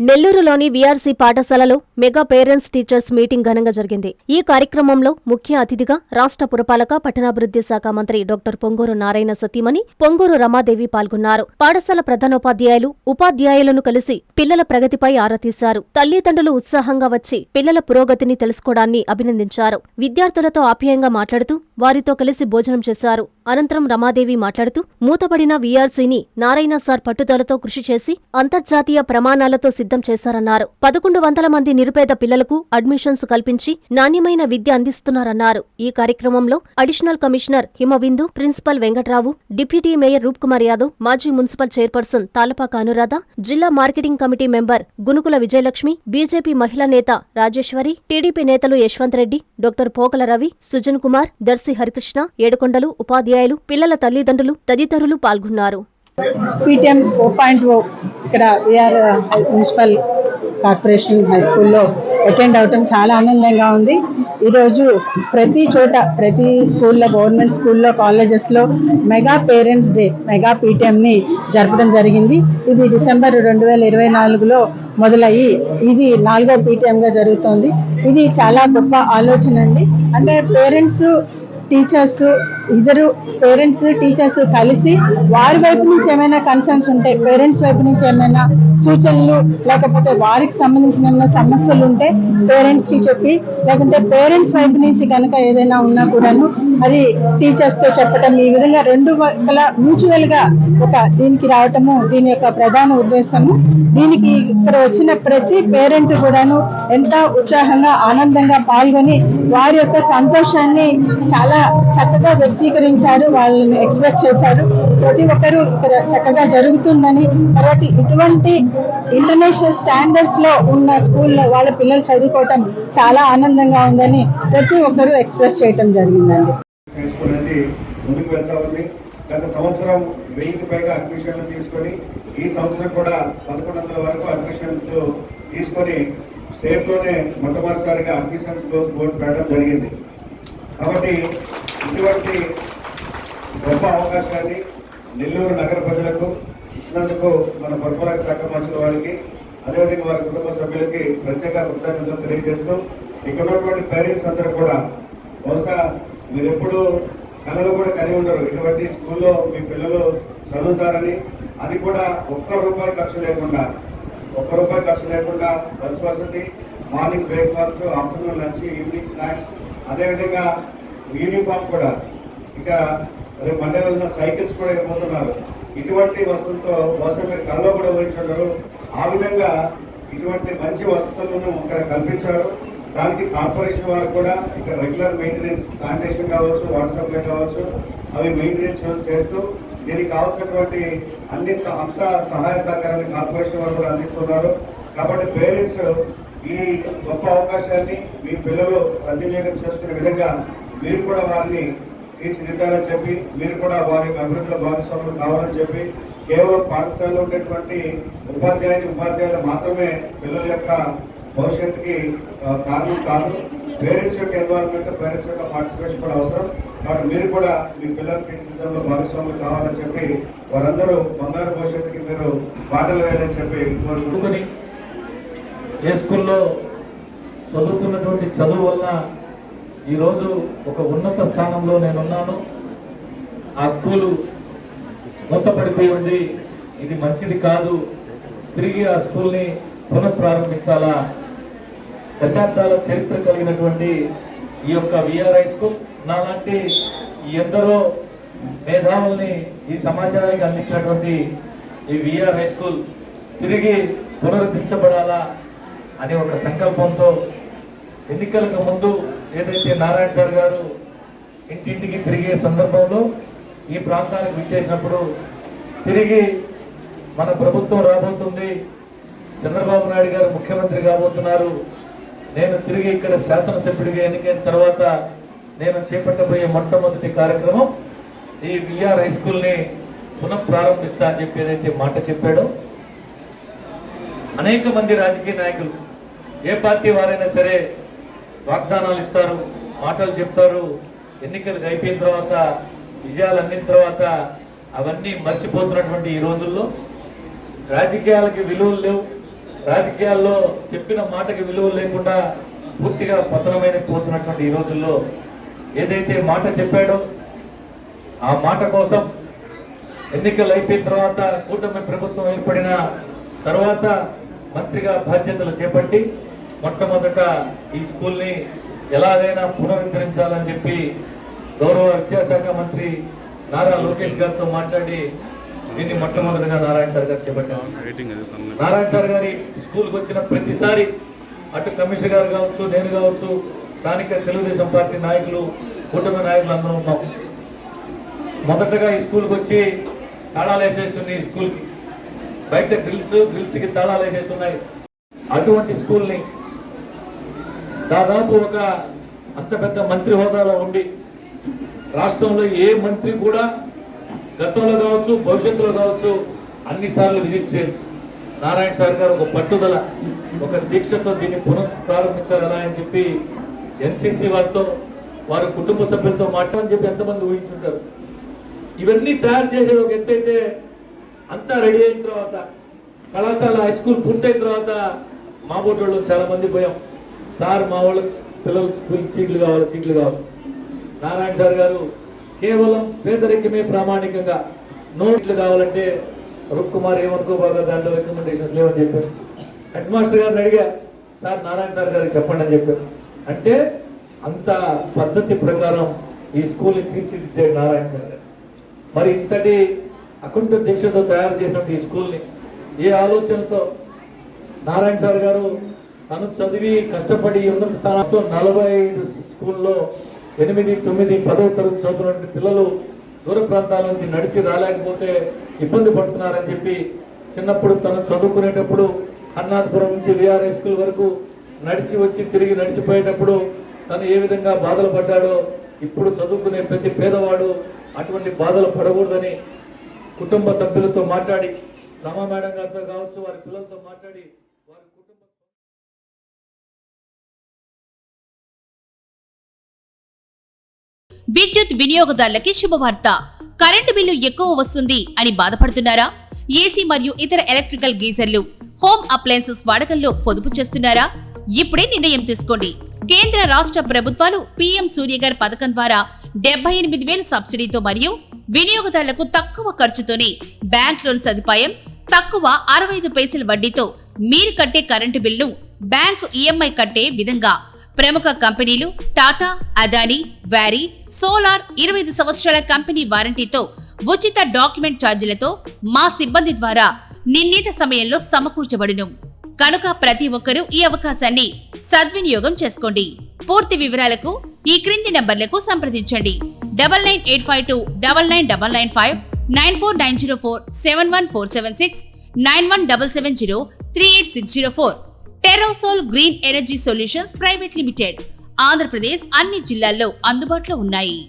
నెల్లూరులోని వీఆర్సీ పాఠశాలలో mega parents teachers meeting ఘనంగా జరిగింది. ఈ కార్యక్రమంలో ముఖ్య అతిథిగా రాష్ట్ర పురపాలక పట్టణాభివృద్ధి శాఖ మంత్రి డాక్టర్ పొంగూరు నారాయణ సతీమణి పొంగూరు రమాదేవి పాల్గొన్నారు. పాఠశాల ప్రధానోపాధ్యాయులు, ఉపాధ్యాయులను కలిసి పిల్లల ప్రగతిపై ఆరా తీశారు. తల్లిదండ్రులు ఉత్సాహంగా వచ్చి పిల్లల పురోగతిని తెలుసుకోవడాన్ని అభినందించారు. విద్యార్థులతో ఆప్యాయంగా మాట్లాడుతూ వారితో కలిసి భోజనం చేశారు. అనంతరం రమాదేవి మాట్లాడుతూ మూతపడిన వీఆర్సీని నారాయణ సార్ పట్టుదలతో కృషి చేసి అంతర్జాతీయ ప్రమాణాలతో సిద్ధం చేశారన్నారు. 1100 మంది నిరుపేద పిల్లలకు అడ్మిషన్స్ కల్పించి నాణ్యమైన విద్య అందిస్తున్నారన్నారు. ఈ కార్యక్రమంలో additional commissioner Himabindu, principal Venkatrao, deputy mayor Roopkumar Yadav, మాజీ మున్సిపల్ చైర్పర్సన్ తాలపాక అనురాధ, జిల్లా marketing committee member Gunukula Vijayalakshmi, BJP మహిళా నేత రాజేశ్వరి, టీడీపీ నేతలు యశ్వంత్ రెడ్డి, డాక్టర్ పోకల రవి, సుజన్ కుమార్, దర్శి హరికృష్ణ, ఏడుకొండలు, ఉపాధ్యాయులు, పిల్లల తల్లిదండ్రులు తదితరులు పాల్గొన్నారు. పీటీఎం 4.0 ఇక్కడ విఆర్ మున్సిపల్ కార్పొరేషన్ హై స్కూల్లో అటెండ్ అవటం చాలా ఆనందంగా ఉంది. ఈరోజు ప్రతి చోట, ప్రతి స్కూల్లో, గవర్నమెంట్ స్కూల్లో, కాలేజెస్లో మెగా పేరెంట్స్ డే, మెగా పీటీఎంని జరపడం జరిగింది. ఇది డిసెంబర్ 2024లో మొదలయ్యి ఇది 4వ పీటీఎంగా జరుగుతోంది. ఇది చాలా గొప్ప ఆలోచన అండి. అంటే పేరెంట్స్, టీచర్స్, ఇద్దరు పేరెంట్స్, టీచర్స్ కలిసి వారి వైపు నుంచి ఏమైనా కన్సర్న్స్ ఉంటే, పేరెంట్స్ వైపు నుంచి ఏమైనా సూచనలు, లేకపోతే వారికి సంబంధించిన ఏమైనా సమస్యలు ఉంటే పేరెంట్స్కి చెప్పి, లేకుంటే పేరెంట్స్ వైపు నుంచి కనుక ఏదైనా ఉన్నా కూడాను అది టీచర్స్తో చెప్పటం, ఈ విధంగా రెండు వైపులా మ్యూచువల్గా దీనికి రావటము దీని యొక్క ప్రధాన ఉద్దేశము. దీనికి ఇక్కడ వచ్చిన ప్రతి పేరెంట్ కూడాను ఎంత ఉత్సాహంగా, ఆనందంగా పాల్గొని వారి యొక్క సంతోషాన్ని చాలా చక్కగా వ్యక్తీకరించారు, వాళ్ళని ఎక్స్ప్రెస్ చేశారు. ప్రతి ఒక్కరూ ఇక్కడ చక్కగా జరుగుతుందని, తర్వాత ఇటువంటి ఇంటర్నేషనల్ స్టాండర్డ్స్ లో ఉన్న స్కూల్లో వాళ్ళ పిల్లలు చదువుకోవటం చాలా ఆనందంగా ఉందని ప్రతి ఒక్కరూ ఎక్స్ప్రెస్ చేయటం జరిగిందండి. ముందుకు వెళ్తా ఉంది. గత సంవత్సరం 1000కి పైగా అడ్మిషన్లు తీసుకొని, ఈ సంవత్సరం కూడా 1100 వరకు అడ్మిషన్లు తీసుకొని స్టేట్లోనే మొట్టమొదటిసారిగా అడ్మిషన్స్ క్లోజ్ బోర్డు పెట్టడం జరిగింది. కాబట్టి ఇటువంటి గొప్ప అవకాశాన్ని నెల్లూరు నగర ప్రజలకు ఇచ్చినందుకు మన పురపాలక శాఖ మంత్రుల వారికి, అదేవిధంగా వారి కుటుంబ సభ్యులకి ప్రత్యేక కృతజ్ఞతలు తెలియజేస్తూ, ఇక్కడ ఉన్నటువంటి పేరెంట్స్ అందరూ కూడా బహుశా మీరు ఎప్పుడు కళలు కూడా కలిగి ఉండరు, ఇటువంటి స్కూల్లో మీ పిల్లలు చదువుతారని. అది కూడా ఒక్క రూపాయి ఖర్చు లేకుండా బస్ వసతి, morning breakfast, afternoon lunch, evening snacks, అదేవిధంగా యూనిఫామ్ కూడా. ఇక రేపు మండే రోజున సైకిల్స్ కూడా ఇవ్వబోతున్నారు. ఇటువంటి వసతులతో బహుశా మీరు కళ్ళలో కూడా ఊహించుంటారు. ఆ విధంగా ఇటువంటి మంచి వసతులను ఇక్కడ కల్పించారు. దానికి కార్పొరేషన్ వారు కూడా ఇక్కడ రెగ్యులర్ మెయింటెనెన్స్, శానిటేషన్ కావచ్చు, వాటర్ సప్లై కావచ్చు, అవి మెయింటెనెన్స్ చేస్తూ దీనికి కావాల్సినటువంటి అంత సహాయ సహకారాన్ని కార్పొరేషన్ వారు కూడా అందిస్తున్నారు. కాబట్టి పేరెంట్స్ ఈ గొప్ప అవకాశాన్ని మీ పిల్లలు సద్వినియోగం చేసుకునే విధంగా మీరు కూడా వారిని తీర్చిదిద్దాలని చెప్పి, మీరు కూడా వారి యొక్క అభివృద్ధిలో భాగస్వాములు కావాలని చెప్పి, కేవలం పాఠశాలలో ఉండేటువంటి ఉపాధ్యాయులు మాత్రమే పిల్లల యొక్క భవిష్యత్తుకి కారణం కాదు. పేరెంట్స్ యొక్క ఎన్వైరన్మెంట్, పేరెంట్స్ యొక్క పార్టిసిపేషన్ కూడా అవసరం. కాబట్టి మీరు కూడా మీ పిల్లలు తీర్చిదిద్దడంలో భాగస్వాములు కావాలని చెప్పి, వారందరూ బంగారు భవిష్యత్తుకి మీరు బాటలు వేయాలని చెప్పి కోరుకుంటుని, ఏ స్కూల్లో చదువుతున్నటువంటి చదువు వల్ల ఈరోజు ఒక ఉన్నత స్థానంలో నేనున్నాను. ఆ స్కూలు మూతపడిపోయి ఉండి ఇది మంచిది కాదు, తిరిగి ఆ స్కూల్ని పునఃప్రారంభించాలా. దశాబ్దాల చరిత్ర కలిగినటువంటి ఈ యొక్క విఆర్ హై స్కూల్ నాలాంటి ఎందరో మేధావుల్ని ఈ సమాజానికి అందించినటువంటి ఈ విఆర్ హై స్కూల్ తిరిగి పునరుద్ధరించబడాలా అనే ఒక సంకల్పంతో ఎన్నికలకు ముందు ఏదైతే నారాయణ సార్ గారు ఇంటింటికి తిరిగే సందర్భంలో ఈ ప్రాంతానికి విచ్చేసినప్పుడు, తిరిగి మన ప్రభుత్వం రాబోతుంది, చంద్రబాబు నాయుడు గారు ముఖ్యమంత్రి కాబోతున్నారు, నేను తిరిగి ఇక్కడ శాసనసభ్యుడిగా ఎన్నికైన తర్వాత నేను చేపట్టబోయే మొట్టమొదటి కార్యక్రమం ఈ విఆర్ హై స్కూల్ని పునఃప్రారంభిస్తా అని చెప్పి ఏదైతే మాట చెప్పాడో, అనేక మంది రాజకీయ నాయకులు ఏ పార్టీ వారైనా సరే వాగ్దానాలు ఇస్తారు, మాటలు చెప్తారు, ఎన్నికలు అయిపోయిన తర్వాత, విజయాలు అందిన తర్వాత అవన్నీ మర్చిపోతున్నటువంటి ఈ రోజుల్లో రాజకీయాలకి విలువలు లేవు, రాజకీయాల్లో చెప్పిన మాటకి విలువ లేకుండా పూర్తిగా పతనమైపోతున్నటువంటి ఈ రోజుల్లో ఏదైతే మాట చెప్పాడో ఆ మాట కోసం ఎన్నికలు అయిపోయిన తర్వాత కూటమి ప్రభుత్వం ఏర్పడిన తర్వాత మంత్రిగా బాధ్యతలు చేపట్టి మొట్టమొదట ఈ స్కూల్ని ఎలాగైనా పునరుద్ధరించాలని చెప్పి గౌరవ విద్యాశాఖ మంత్రి నారా లోకేష్ గారితో మాట్లాడి దీన్ని మొట్టమొదటిగా నారాయణ సార్ గారు చేపట్టాము. నారాయణ సార్ గారి స్కూల్కి వచ్చిన ప్రతిసారి అటు కమిషనర్ గారు కావచ్చు, నేను కావచ్చు, స్థానిక తెలుగుదేశం పార్టీ నాయకులు, కూటమి నాయకులు అందరూ ఉన్నాం. మొదటగా ఈ స్కూల్కి వచ్చి తాళాలు వేసేస్తున్నాయి. ఈ స్కూల్కి బయట గ్రిల్స్కి తాళాలు వేసేస్తున్నాయి. అటువంటి స్కూల్ని దాదాపు ఒక అంత పెద్ద మంత్రి హోదాలో ఉండి రాష్ట్రంలో ఏ మంత్రి కూడా గతంలో కావచ్చు, భవిష్యత్తులో కావచ్చు అన్నిసార్లు విజిట్ చేయరు. నారాయణ సార్ గారు ఒక పట్టుదల, ఒక దీక్షతో దీన్ని పునఃప్రారంభించాలి ఎలా అని చెప్పి ఎన్సీసీ వారితో, వారి కుటుంబ సభ్యులతో మాట్లాడని చెప్పి ఎంతమంది ఊహించుంటారు. ఇవన్నీ తయారు చేసేది ఒక ఎత్తైతే అంతా రెడీ అయిన తర్వాత కళాశాల హై స్కూల్ పూర్తయిన తర్వాత మా బోటోళ్ళు చాలా మంది పోయాం. సార్ మా వాళ్ళకి పిల్లలు స్కూల్ సీట్లు కావాలి. నారాయణ సార్ గారు కేవలం పేదరికమే ప్రామాణికంగా నోట్లు కావాలంటే రూప్ కుమార్ ఏమనుకోబాగా దాంట్లో రికమెండేషన్స్ లేవని చెప్పారు. హెడ్ మాస్టర్ గారిని అడిగా, సార్ నారాయణ సార్ గారికి చెప్పండి అని చెప్పారు. అంటే అంత పద్ధతి ప్రకారం ఈ స్కూల్ని తీర్చిదిద్దాడు నారాయణ సార్ గారు. మరి ఇంతటి అకుంఠ దీక్షతో తయారు చేసిన ఈ స్కూల్ని ఏ ఆలోచనతో నారాయణ సార్ గారు తను చదివి కష్టపడి ఉన్నత స్థానంతో 45 స్కూల్లో 8, 9, 10వ తరగతి చదువుతున్న పిల్లలు దూర ప్రాంతాల నుంచి నడిచి రాలేకపోతే ఇబ్బంది పడుతున్నారని చెప్పి చిన్నప్పుడు తను చదువుకునేటప్పుడు అన్నాథపురం నుంచి విఆర్ఐ స్కూల్ వరకు నడిచి వచ్చి తిరిగి నడిచిపోయేటప్పుడు తను ఏ విధంగా బాధలు పడ్డాడో ఇప్పుడు చదువుకునే ప్రతి పేదవాడు అటువంటి బాధలు పడకూడదని కుటుంబ సభ్యులతో మాట్లాడి, రమా మేడం గారితో కావచ్చు, వారి పిల్లలతో మాట్లాడి వారి కుటుంబ విద్యుత్ వినియోగదారులకి శుభవార్త. కరెంటు బిల్లు ఎక్కువ వస్తుంది అని బాధపడుతున్నారా? ఏసీ మరియు ఇతర ఎలక్ట్రికల్ గీజర్లు, హోమ్ అప్లయన్సెస్ వాడకంలో పొదుపు చేస్తున్నారా? ఇప్పుడే నిర్ణయం తీసుకోండి. కేంద్ర రాష్ట్ర ప్రభుత్వాలు పీఎం సూర్యగర్ పథకం ద్వారా 78,000 సబ్సిడీతో మరియు వినియోగదారులకు తక్కువ ఖర్చుతోనే బ్యాంక్ లోన్ సదుపాయం, తక్కువ 65 పైసల వడ్డీతో మీరు కట్టే కరెంటు బిల్లు బ్యాంకు ఈఎంఐ కట్టే విధంగా ప్రముఖ కంపెనీలు టాటా, అదానీ, వారీ, సోలార్ 25 సంవత్సరాల కంపెనీ వారంటీతో ఉచిత డాక్యుమెంట్ ఛార్జీలతో మా సిబ్బంది ద్వారా నిర్ణీత సమయంలో సమకూర్చబడును. కనుక ప్రతి ఒక్కరూ ఈ అవకాశాన్ని సద్వినియోగం చేసుకోండి. పూర్తి వివరాలకు ఈ క్రింది నంబర్లకు సంప్రదించండి. 9985299995, 9490471476, 9177038604. Terosol green energy solutions private limited, Andhra Pradesh అన్ని జిల్లాల్లో అందుబాటులో ఉన్నాయి.